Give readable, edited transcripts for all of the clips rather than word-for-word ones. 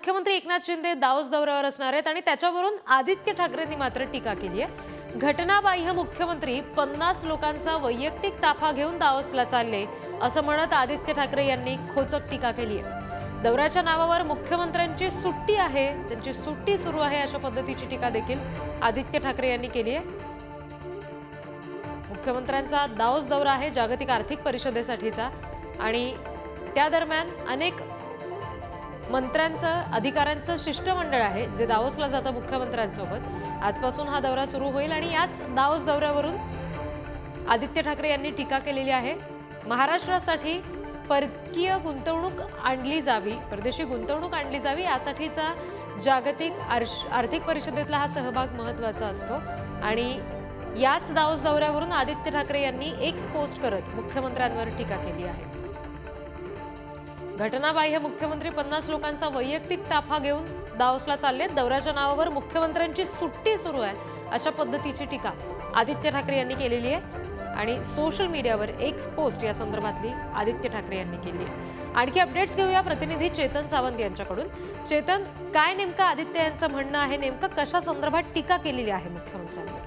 मुख्यमंत्री एकनाथ शिंदे दावोस दौऱ्यावर असणार आहेत आणि त्याच्यावरून आदित्य ठाकरेंनी मात्र टीका केली आहे। घटनाबाह्य मुख्यमंत्री 50 लोकांचा वैयक्तिक ताफा घेऊन दावोसला चालले असं म्हणत आदित्य ठाकरे यांनी खोचक टीका केली आहे। दौऱ्याच्या नावावर मुख्यमंत्र्यांची सुट्टी आहे, त्यांची सुट्टी सुरू आहे अशा पद्धतीची टीका देखील आदित्य ठाकरे यांनी केली आहे। मुख्यमंत्र्यांचा दावोस दौरा आहे जागतिक आर्थिक परिषदेसाठीचा आणि त्या दरम्यान अनेक मंत्र्यांचं अधिकाऱ्यांचं शिष्टमंडळ आहे जे दावोसला जातं मुख्यमंत्र्यांसोबत। आजपासून हा दौरा सुरू होईल आणि याच दावोस दौऱ्यावरून आदित्य ठाकरे यांनी टीका केलेली आहे। महाराष्ट्रासाठी परकीय गुंतवणूक आणली जावी, परदेशी गुंतवणूक आणली जावी यासाठीचा जागतिक आर्थिक परिषदेतला हा सहभाग महत्त्वाचा असतो आणि याच दावोस दौऱ्यावरून आदित्य ठाकरे यांनी एक पोस्ट करत मुख्यमंत्र्यांवर टीका केली आहे। घटनाबाह्य मुख्यमंत्री 50 लोकांचा वैयक्तिक ताफा घेऊन दावोसला चालले, दौऱ्याच्या नावावर मुख्यमंत्र्यांची सुट्टी सुरू आहे अशा पद्धतीची टीका आदित्य ठाकरे यांनी केलेली आहे आणि सोशल मीडियावर एक पोस्ट या संदर्भातली आदित्य ठाकरे यांनी केली आहे। आणखी अपडेट्स घेऊया प्रतिनिधी चेतन सावंत यांच्याकडून। चेतन, काय नेमकं आदित्य यांचं म्हणणं आहे, नेमकं कशा संदर्भात टीका केलेली आहे मुख्यमंत्र्यांनी?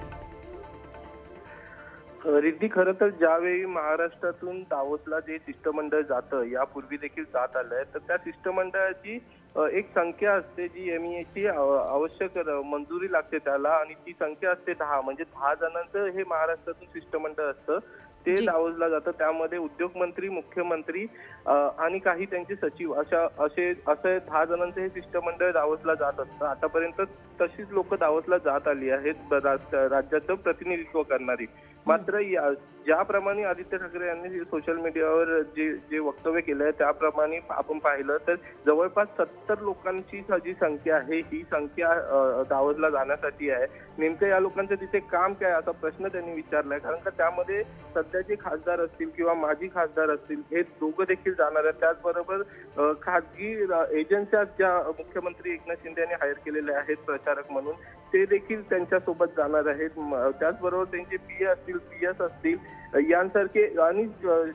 रिद्धी, खरं तर ज्यावेळी महाराष्ट्रातून दावोसला जे शिष्टमंडळ जातं, यापूर्वी देखील जात आलंय, तर त्या शिष्टमंडळाची एक संख्या असते जी MEAची आवश्यक मंजुरी लागते त्याला आणि ती संख्या असते 10, म्हणजे 10 जणांचं हे महाराष्ट्रातून शिष्टमंडळ असतं ते दावोसला जातं। त्यामध्ये उद्योगमंत्री, मुख्यमंत्री आणि काही त्यांचे सचिव असे 10 जणांचं हे शिष्टमंडळ दावोसला जात असतं। आतापर्यंत तशीच लोक दावोसला जात आली आहेत राज्याचं प्रतिनिधित्व करणारी। मात्र ज्याप्रमाणे आदित्य ठाकरे यांनी सोशल मीडियावर जे वक्तव्य केलंय त्याप्रमाणे आपण पाहिलं तर जवळपास 70 लोकांची जी संख्या आहे ही संख्या दावोसला जाण्यासाठी आहे। नेमकं या लोकांचं तिथे काम काय असा प्रश्न त्यांनी विचारलाय, कारण का त्यामध्ये सध्याचे खासदार असतील किंवा माजी खासदार असतील हे दोघं देखील जाणार आहेत। त्याचबरोबर खासगी एजन्स्या ज्या मुख्यमंत्री एकनाथ शिंदे यांनी हायर केलेल्या आहेत प्रचारक म्हणून ते देखील त्यांच्यासोबत जाणार आहेत। त्याचबरोबर त्यांचे PS असतील यांसारखे आणि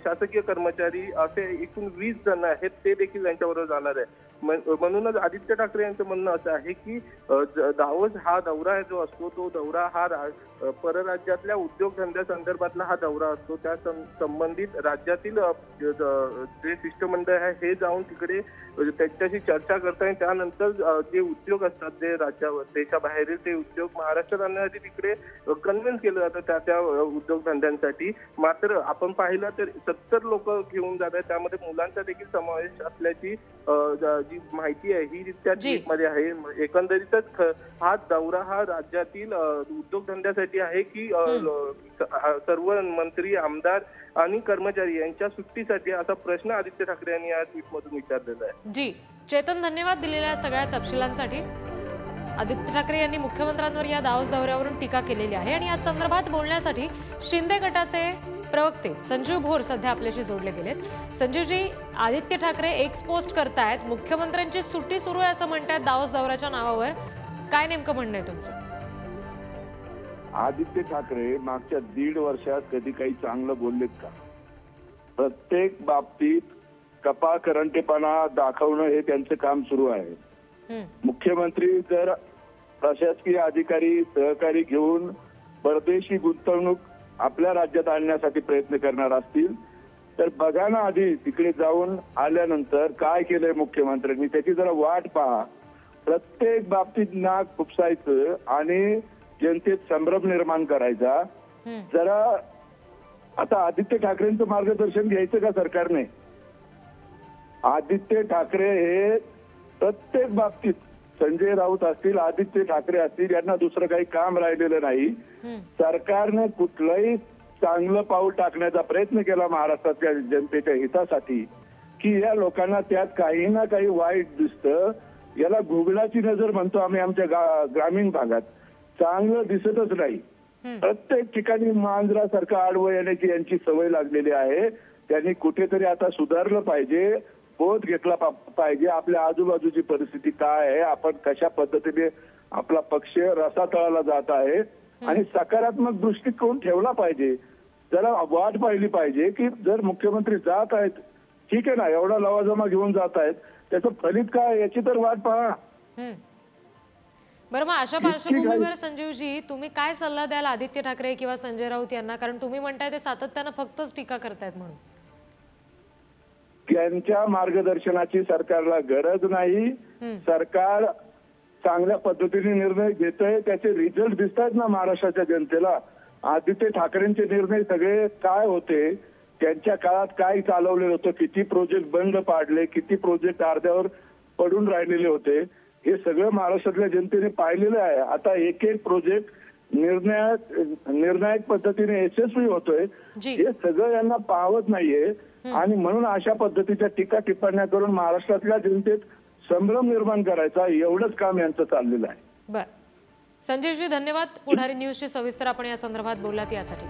शासकीय कर्मचारी असे एकूण 20 जण आहेत ते देखील त्यांच्याबरोबर जाणार आहे। म्हणूनच आदित्य ठाकरे यांचं म्हणणं असं आहे की दावोस हा दौरा जो असतो तो दौरा हा परराज्यातल्या उद्योगधंद्या संदर्भातला हा दौरा असतो। त्या संबंधित राज्यातील जे शिष्टमंडळ आहे हे जाऊन तिकडे त्यांच्याशी चर्चा करता येईल। त्यानंतर जे उद्योग असतात जे देशाबाहेरील ते उद्योग महाराष्ट्रात आणण्यासाठी तिकडे कन्व्हिन्स केलं जातं त्या उद्योगधंद्यांसाठी। मात्र आपण पाहिलं तर 70 लोक घेऊन जात आहेत, त्यामध्ये मुलांचा देखील समावेश असल्याची जी माहिती आहे ही त्या ट्विटमध्ये आहे। एकंदरीतच हा दौरा हा राज्यातील उद्योगधंद्यासाठी आहे की सर्व मंत्री, आमदार आणि कर्मचारी यांच्या सुट्टीसाठी असा प्रश्न आदित्य ठाकरे यांनी या ट्विटमधून विचारलेला आहे। जी चेतन, धन्यवाद दिलेल्या सगळ्या तपशिलांसाठी। आदित्य ठाकरे यांनी मुख्यमंत्र्यांवर या दावोस दौऱ्यावरून टीका केलेली आहे आणि या संदर्भात बोलण्यासाठी शिंदे गटाचे प्रवक्ते संजीव भोर सध्या आपल्याशी जोडले गेलेत। संजीवजी, आदित्य ठाकरे एक पोस्ट करतायत, मुख्यमंत्र्यांची सुट्टी सुरू आहे असं म्हणतात दावोस दौऱ्याच्या नावावर, काय नेमकं म्हणणं आहे तुमचं? आदित्य ठाकरे मागच्या 1.5 वर्षात कधी काही चांगलं बोललेत का? प्रत्येक बाबतीत कपाळकरंटेपणा दाखवणं हे त्यांचं काम सुरू आहे। मुख्यमंत्री जर प्रशासकीय अधिकारी सहकारी घेऊन परदेशी गुंतवणूक आपल्या राज्यात आणण्यासाठी प्रयत्न करणार असतील तर बघा ना आधी तिकडे जाऊन आल्यानंतर काय केलंय मुख्यमंत्र्यांनी, त्याची जरा वाट पहा। प्रत्येक बाबतीत नाक खुपसायचं आणि जनतेत संभ्रम निर्माण करायचा। जरा आता आदित्य ठाकरेंचं मार्गदर्शन घ्यायचं का सरकारने? आदित्य ठाकरे हे प्रत्येक बाबतीत, संजय राऊत असतील, आदित्य ठाकरे असतील, यांना दुसरं काही काम राहिलेलं नाही। सरकारने कुठलंही चांगलं पाऊल टाकण्याचा प्रयत्न केला महाराष्ट्रातल्या जनतेच्या हितासाठी की या लोकांना त्यात काही ना काही वाईट दिसतं। याला गुगलाची नजर म्हणतो आम्ही आमच्या ग्रामीण भागात, चांगलं दिसतच नाही। प्रत्येक ठिकाणी मांजरासारखं आडवं येण्याची यांची सवय लागलेली आहे। त्यांनी कुठेतरी आता सुधारलं पाहिजे, बोध घेतला पाहिजे आपल्या आजूबाजूची परिस्थिती काय आहे, आपण कशा पद्धतीने आपला पक्ष रसातळाला जात आहे आणि सकारात्मक दृष्टिकोन ठेवला पाहिजे। जरा वाट पाहिली पाहिजे की जर मुख्यमंत्री जात आहेत, ठीक आहे ना, एवढा लवाजमा घेऊन जात आहेत त्याचं फलित काय याची तर वाट पहा. बरं, मग अशा पार्श्वभूमीवर संजीवजी तुम्ही काय सल्ला द्याल आदित्य ठाकरे किंवा संजय राऊत यांना, कारण तुम्ही म्हणताय ते सातत्यानं फक्तच टीका करतायत म्हणून. त्यांच्या मार्गदर्शनाची सरकारला गरज नाही. सरकार चांगल्या पद्धतीने निर्णय घेतंय, त्याचे रिझल्ट दिसतात ना महाराष्ट्राच्या जनतेला. आदित्य ठाकरेंचे निर्णय सगळे काय होते, त्यांच्या काळात काय चालवलेलं होतं, किती प्रोजेक्ट बंद पाडले, किती प्रोजेक्ट अर्ध्यावर पडून राहिलेले होते, हे सगळं महाराष्ट्रातल्या जनतेने पाहिलेलं आहे. आता एक एक प्रोजेक्ट निर्णायक पद्धतीने यशस्वी होतोय, हे सगळं यांना पाहत नाहीये. आणि म्हणून अशा पद्धतीच्या टीका टिप्पण्या करून महाराष्ट्रातल्या जनतेत संभ्रम निर्माण करायचा, एवढंच काम यांचं चाललेलं आहे. बर, संजीवजी धन्यवाद. पुढारी न्यूजची सविस्तर आपण या संदर्भात बोललात यासाठी.